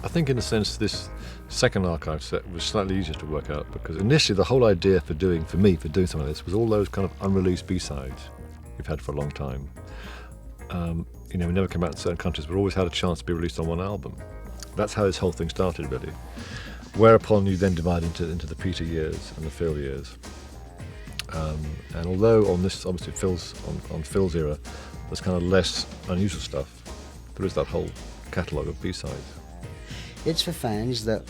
I think in a sense this second archive set was slightly easier to work out, because initially the whole idea for doing something like this was all those kind of unreleased B-sides we've had for a long time. We never came out in certain countries, but always had a chance to be released on one album. That's how this whole thing started, really. Whereupon you then divide into the Peter years and the Phil years. And although on this, obviously on Phil's era, there's kind of less unusual stuff, there is that whole catalogue of B-sides. It's for fans that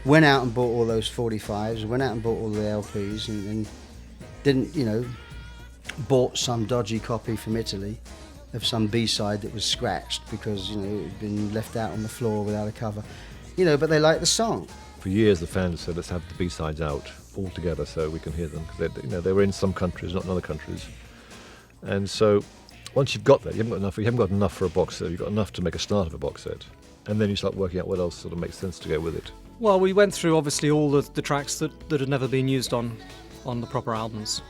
went out and bought all those 45s, went out and bought all the LPs, and didn't, bought some dodgy copy from Italy of some B-side that was scratched because, it had been left out on the floor without a cover. But they like the song. For years the fans said, let's have the B-sides out all together so we can hear them, because they were in some countries, not in other countries. And so once you've got that, you haven't got enough for a box set, you've got enough to make a start of a box set. And then you start working out what else sort of makes sense to go with it. Well, we went through obviously all the tracks that had never been used on the proper albums,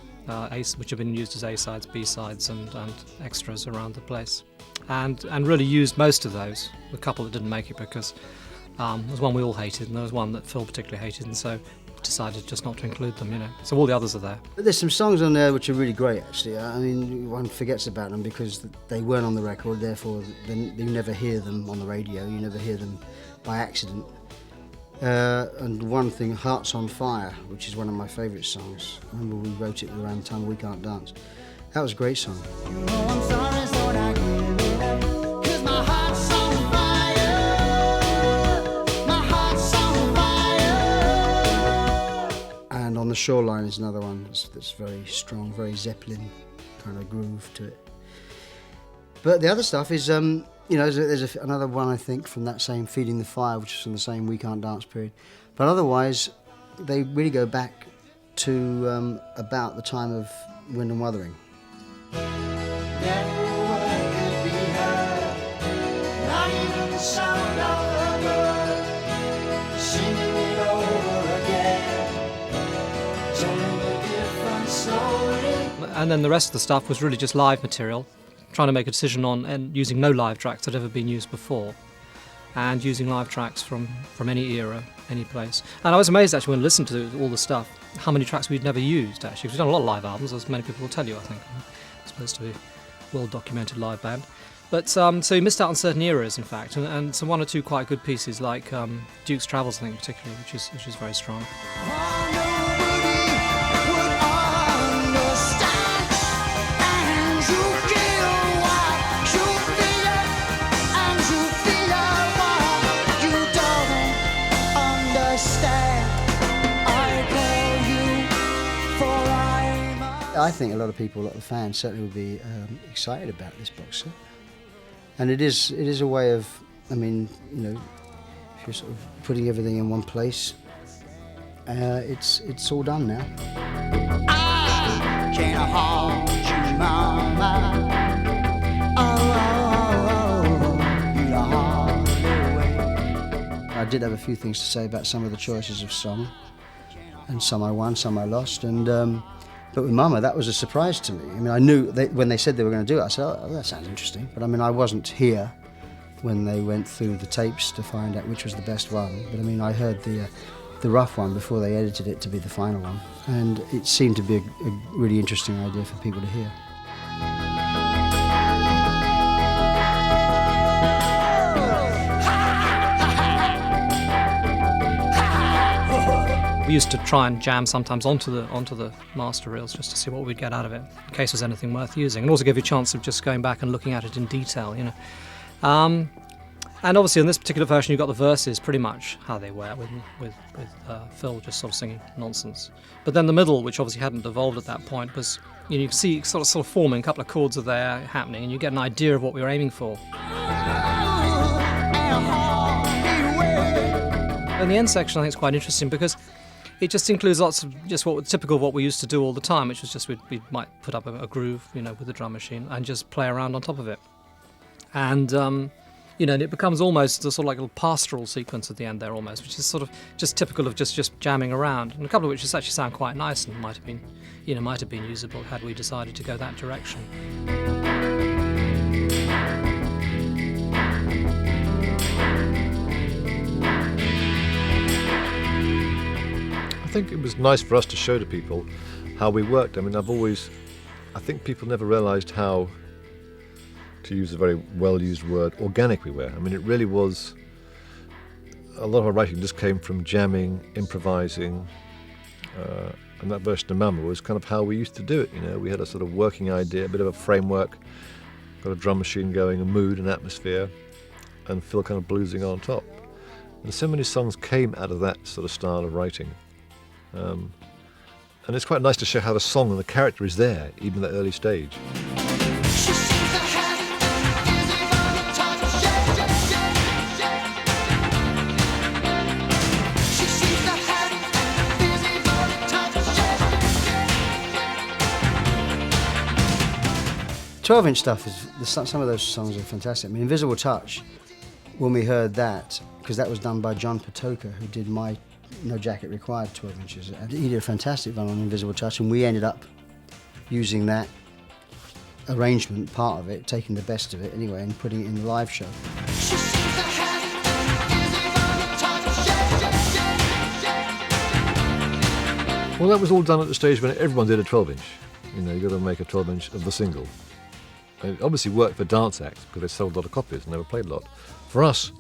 which have been used as A-sides, B-sides and extras around the place. And really used most of those. A couple that didn't make it because there was one we all hated and there was one that Phil particularly hated, and so decided just not to include them, So all the others are there. But there's some songs on there which are really great, actually. I mean, one forgets about them because they weren't on the record, therefore you never hear them on the radio, you never hear them by accident. And one thing, Hearts on Fire, which is one of my favourite songs. I remember we wrote it around the time We Can't Dance. That was a great song. I'm sorry, so I give it up, 'cause my heart's on fire. My heart's on fire. And On the Shoreline is another one that's very strong, very Zeppelin kind of groove to it. But the other stuff is, there's another one, I think, from that same Feeding the Fire, which is from the same We Can't Dance period. But otherwise, they really go back to about the time of Wind and Wuthering. Never word could be heard, not even the sound of a bird, singing it over again, telling a different story. And then the rest of the stuff was really just live material, trying to make a decision on and using no live tracks that had ever been used before, and using live tracks from any era, any place. And I was amazed actually when I listened to all the stuff, how many tracks we'd never used actually. We've done a lot of live albums, as many people will tell you, I think. It's supposed to be a well-documented live band. But so you missed out on certain eras, in fact, and some one or two quite good pieces, like Duke's Travels, I think, particularly, which is very strong. I think a lot of people, a lot of fans, certainly would be excited about this box set. And it is a way of, if you're sort of putting everything in one place, it's all done now. I can't hold you, mama. You're all the way. I did have a few things to say about some of the choices of song, and some I won, some I lost, and but with Mama, that was a surprise to me. I mean, I knew when they said they were going to do it, I said, oh, that sounds interesting. But I mean, I wasn't here when they went through the tapes to find out which was the best one. But I mean, I heard the rough one before they edited it to be the final one. And it seemed to be a really interesting idea for people to hear. We used to try and jam sometimes onto the master reels just to see what we'd get out of it, in case there's anything worth using, and also give you a chance of just going back and looking at it in detail, And obviously in this particular version, you've got the verses pretty much how they were, with Phil just sort of singing nonsense. But then the middle, which obviously hadn't evolved at that point, was you can see sort of forming, a couple of chords are there happening, and you get an idea of what we were aiming for. And the end section I think is quite interesting because it just includes lots of just typical of what we used to do all the time, which was just we might put up a groove, with the drum machine and just play around on top of it. And and it becomes almost a sort of like a little pastoral sequence at the end there almost, which is sort of just typical of just jamming around, and a couple of which just actually sound quite nice and might have been usable had we decided to go that direction. was nice for us to show to people how we worked. I mean, I think people never realised how, to use a very well-used word, organic we were. I mean, it really was, a lot of our writing just came from jamming, improvising, and that version of Mama was kind of how we used to do it, you know. We had a sort of working idea, a bit of a framework, got a drum machine going, a mood, an atmosphere, and Phil kind of bluesing on top. And so many songs came out of that sort of style of writing. And it's quite nice to show how the song and the character is there, even at that early stage. She seems to have it easy by the time she seems to have it easy by the time 12-inch stuff some of those songs are fantastic. I mean, Invisible Touch, when we heard that, because that was done by John Patoka, who did my No Jacket Required 12 inches, and he did a fantastic run on Invisible Touch, and we ended up using that arrangement, part of it, taking the best of it anyway, and putting it in the live show. She seems to have it easy by the time Well, that was all done at the stage when everyone did a 12-inch. You know, you got to make a 12-inch of the single. And it obviously worked for dance acts because they sold a lot of copies and they were played a lot. For us,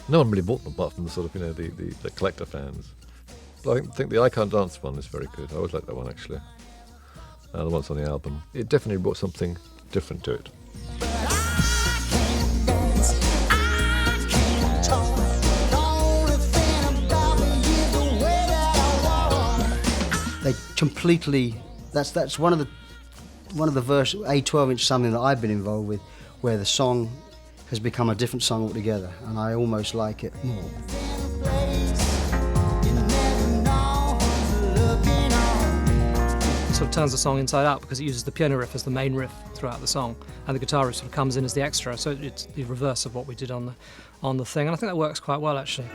no one really bought them apart from the sort of, you know, the collector fans. But I think the I Can't Dance one is very good. I always like that one, actually. The one's on the album. It definitely brought something different to it. They completely, that's one of the versions, a 12-inch, something that I've been involved with, where the song has become a different song altogether, and I almost like it more. It sort of turns the song inside out because it uses the piano riff as the main riff throughout the song, and the guitar riff sort of comes in as the extra. So it's the reverse of what we did on the thing, and I think that works quite well actually.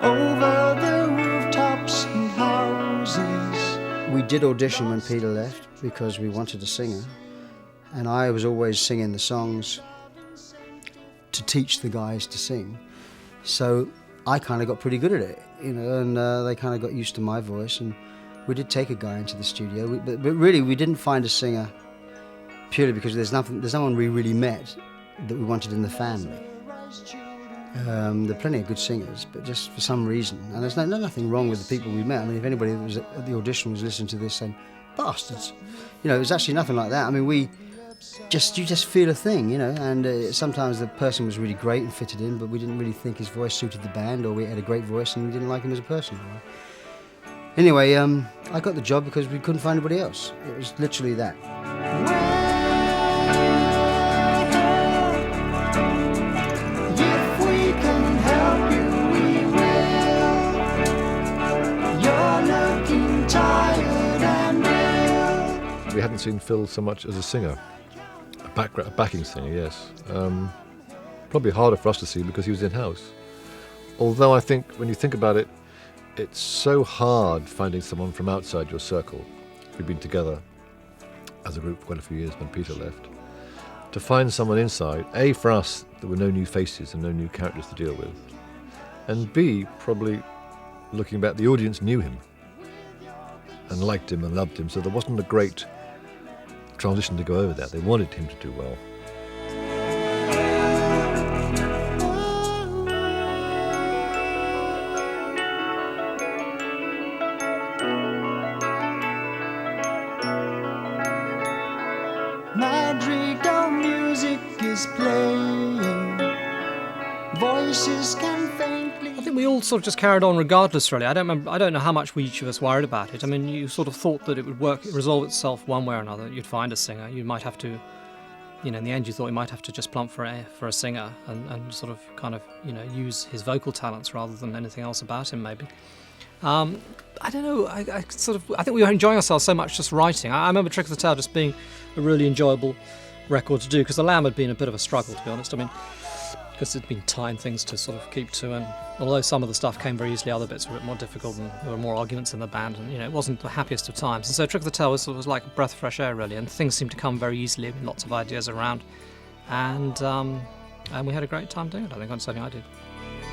over the rooftops and houses. We did audition when Peter left because we wanted a singer, and I was always singing the songs to teach the guys to sing. So I kind of got pretty good at it, you know, and they kind of got used to my voice, and we did take a guy into the studio, but really we didn't find a singer purely because there's no one we really met that we wanted in the family. There are plenty of good singers, but just for some reason, and there's nothing wrong with the people we met. I mean, if anybody that was at the audition was listening to this saying, bastards, you know, it was actually nothing like that. I mean, you just feel a thing, you know, and sometimes the person was really great and fitted in, but we didn't really think his voice suited the band, or we had a great voice and we didn't like him as a person. Anyway, I got the job because we couldn't find anybody else. It was literally that. If we can help you, we will. You're looking tired and ill. We hadn't seen Phil so much as a singer, a backing singer, yes. Probably harder for us to see because he was in-house. Although I think, when you think about it, it's so hard finding someone from outside your circle. We've been together as a group for quite a few years when Peter left. To find someone inside, A, for us, there were no new faces and no new characters to deal with. And B, probably looking back, the audience knew him and liked him and loved him, so there wasn't a great transition to go over that. They wanted him to do well. Magic of music is playing. Voices can faintly. I think we all sort of just carried on regardless, really. I don't know how much each of us worried about it. I mean, you sort of thought that it would resolve itself one way or another. You'd find a singer. You might have to, you know, in the end you thought you might have to just plump for a singer and sort of kind of, you know, use his vocal talents rather than anything else about him, maybe. I don't know, I think we were enjoying ourselves so much just writing. I remember Trick of the Tail just being a really enjoyable record to do, because The Lamb had been a bit of a struggle, to be honest. I mean, because it'd been time things to sort of keep to, and although some of the stuff came very easily, other bits were a bit more difficult, and there were more arguments in the band, and, you know, it wasn't the happiest of times. And so Trick of the Tail was like a breath of fresh air, really, and things seemed to come very easily, with lots of ideas around, and we had a great time doing it, I think. Certainly I did.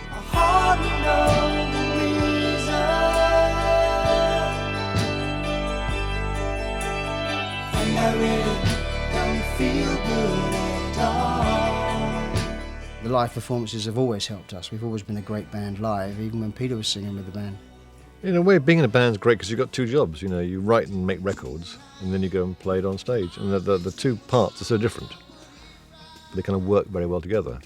I hardly know the reason. married, don't feel good at all. The live performances have always helped us. We've always been a great band live, even when Peter was singing with the band. In a way, being in a band's great because you've got two jobs. You know, you write and make records, and then you go and play it on stage. And the two parts are so different. They kind of work very well together.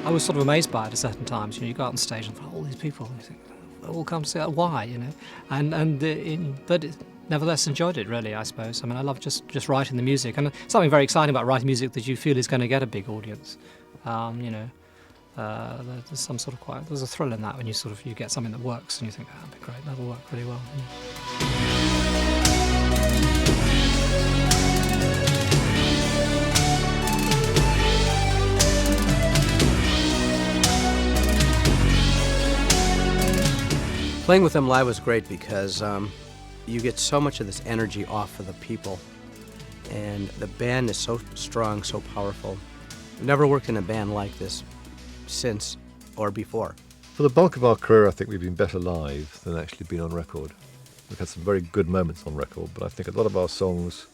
I was sort of amazed by it at certain times. You know, you go out on stage and all these people, and you think, they all come to see that. Why? You know, but nevertheless enjoyed it really. I suppose. I mean, I love just writing the music, and something very exciting about writing music that you feel is going to get a big audience. You know, there's some sort of there's a thrill in that when you get something that works and you think, that'd be great, that'll work really well. Playing with them live was great because you get so much of this energy off of the people, and the band is so strong, so powerful. I've never worked in a band like this since or before. For the bulk of our career, I think we've been better live than actually been on record. We've had some very good moments on record, but I think a lot of our songs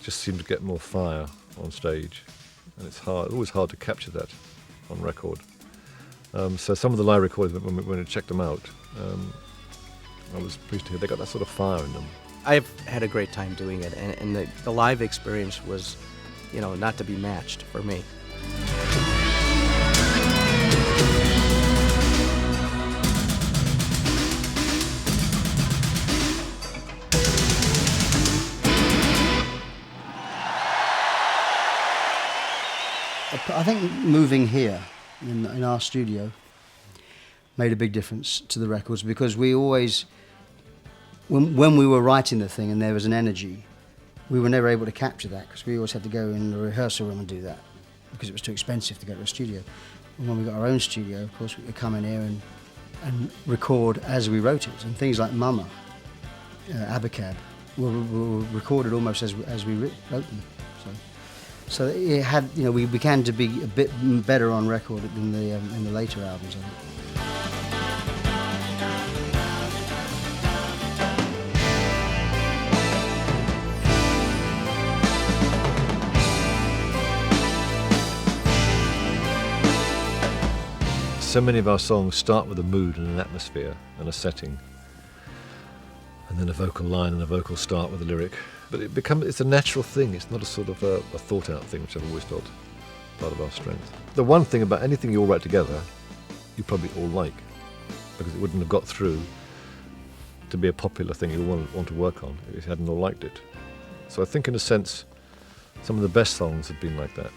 just seem to get more fire on stage, and it's always hard to capture that on record. So some of the live recordings, when I checked them out, I was pleased to hear they got that sort of fire in them. I've had a great time doing it, and the live experience was, you know, not to be matched for me. I think moving here in our studio made a big difference to the records, because we always, when we were writing the thing and there was an energy, we were never able to capture that because we always had to go in the rehearsal room and do that because it was too expensive to go to a studio. And when we got our own studio, of course, we could come in here and record as we wrote it. And things like Mama, Abacab, were recorded almost as we wrote them. So it had, you know, we began to be a bit better on record in the later albums, I think. So many of our songs start with a mood and an atmosphere and a setting, and then a vocal line and a vocal start with a lyric. But it's a natural thing. It's not a sort of a thought-out thing, which I've always felt part of our strength. The one thing about anything you all write together, you probably all like, because it wouldn't have got through to be a popular thing you all want to work on if you hadn't all liked it. So I think, in a sense, some of the best songs have been like that.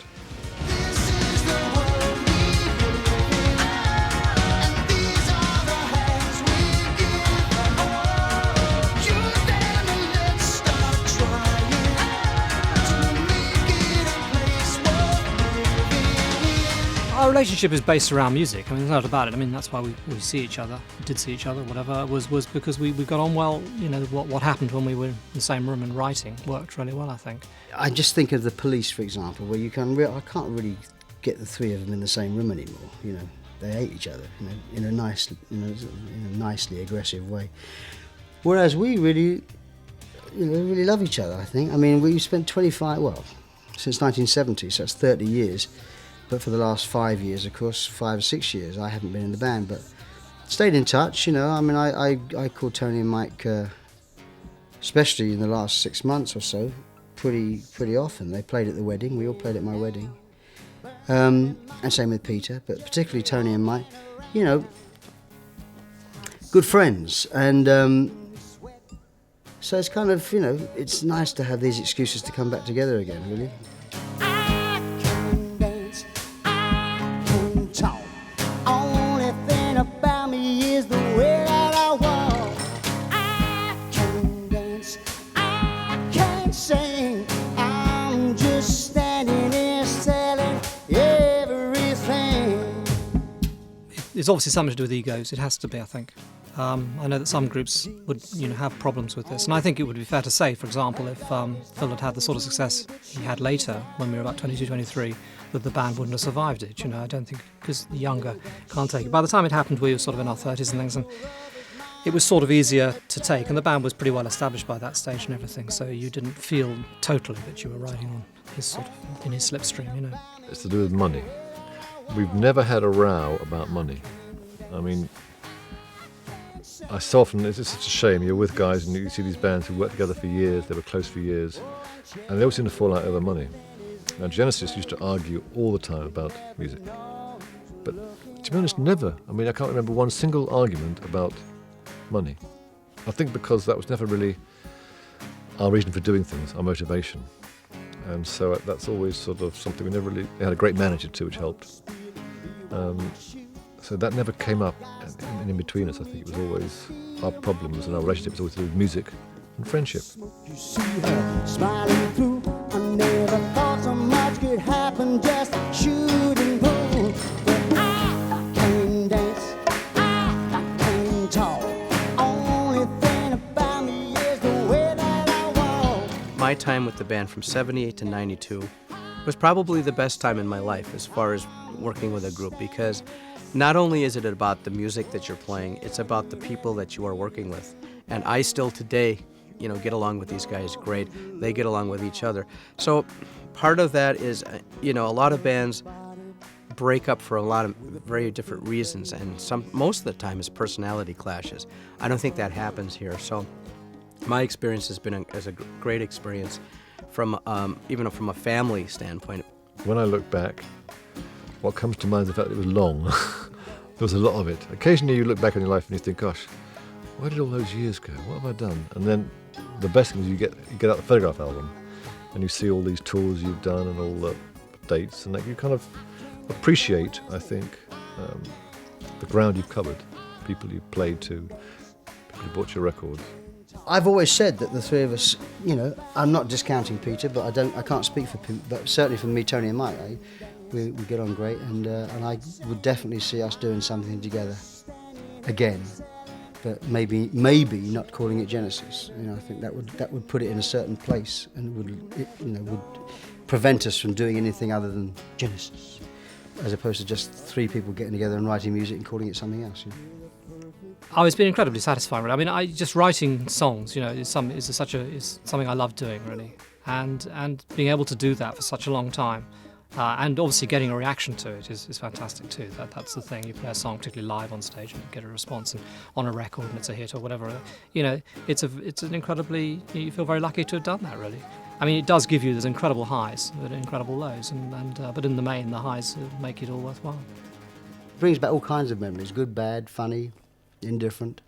Our relationship is based around music. I mean, there's no doubt about it. I mean, that's why we see each other, did see each other, whatever, was because we got on well. You know, what happened when we were in the same room and writing worked really well, I think. I just think of the Police, for example, where I can't really get the three of them in the same room anymore. You know, they hate each other, you know, in a nicely aggressive way. Whereas we really love each other, I think. I mean, we spent since 1970, so that's 30 years. But for the last 5 years, of course, 5 or 6 years, I haven't been in the band, but stayed in touch, you know. I mean, I called Tony and Mike, especially in the last 6 months or so, pretty often. They played at the wedding. We all played at my wedding. And same with Peter, but particularly Tony and Mike, you know, good friends. And so it's kind of, you know, it's nice to have these excuses to come back together again, really. It's obviously something to do with egos. It has to be, I think. I know that some groups would, have problems with this, and I think it would be fair to say, for example, if Phil had the sort of success he had later, when we were about 22, 23, that the band wouldn't have survived it. I don't think, because the younger can't take it. By the time it happened, we were sort of in our 30s and things, and it was sort of easier to take, and the band was pretty well established by that stage and everything, so you didn't feel totally that you were riding on his sort of, in his slipstream. It's to do with money. We've never had a row about money. I mean, I so often, it's such a shame, you're with guys and you see these bands who worked together for years, they were close for years, and they always seem to fall out over money. Now, Genesis used to argue all the time about music. But to be honest, never. I mean, I can't remember one single argument about money. I think because that was never really our reason for doing things, our motivation. And so that's always sort of something we never really, they had a great manager too, which helped. So that never came up in between us. I think it was always our problems and our relationship was always to do with music and friendship. You see her smiling through. I never thought so much could happen, just shooting pool. But I can't dance, I can't talk. Only thing about me is the way that I walk. My time with the band from 78 to 92 was probably the best time in my life as far as working with a group, because not only is it about the music that you're playing, it's about the people that you are working with. And I still today, get along with these guys great. They get along with each other. So part of that is, a lot of bands break up for a lot of very different reasons, and most of the time is personality clashes. I don't think that happens here. So my experience has been a great experience from even from a family standpoint. When I look back, what comes to mind is the fact that it was long. There was a lot of it. Occasionally you look back on your life and you think, gosh, where did all those years go? What have I done? And then the best thing is you get out the photograph album and you see all these tours you've done and all the dates, and you kind of appreciate, I think, the ground you've covered, people you've played to, people who bought your records. I've always said that the three of us, I'm not discounting Peter, but I can't speak for Peter, but certainly for me, Tony and Mike, we get on great, and I would definitely see us doing something together again, but maybe not calling it Genesis. I think that would put it in a certain place, and would prevent us from doing anything other than Genesis, as opposed to just three people getting together and writing music and calling it something else. Oh, it's been incredibly satisfying, really. I mean, just writing songs, is something I love doing, really, and being able to do that for such a long time, and obviously getting a reaction to it is fantastic too. That's the thing. You play a song, particularly live on stage, and you get a response, and on a record, and it's a hit or whatever. It's an incredibly. You feel very lucky to have done that, really. I mean, it does give you those incredible highs, but incredible lows, but in the main, the highs make it all worthwhile. It brings back all kinds of memories: good, bad, funny, indifferent.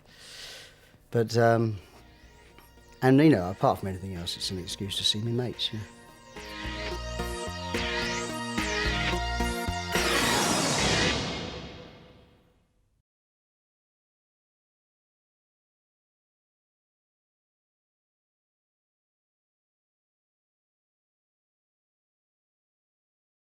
But apart from anything else, it's an excuse to see me mates. Yeah.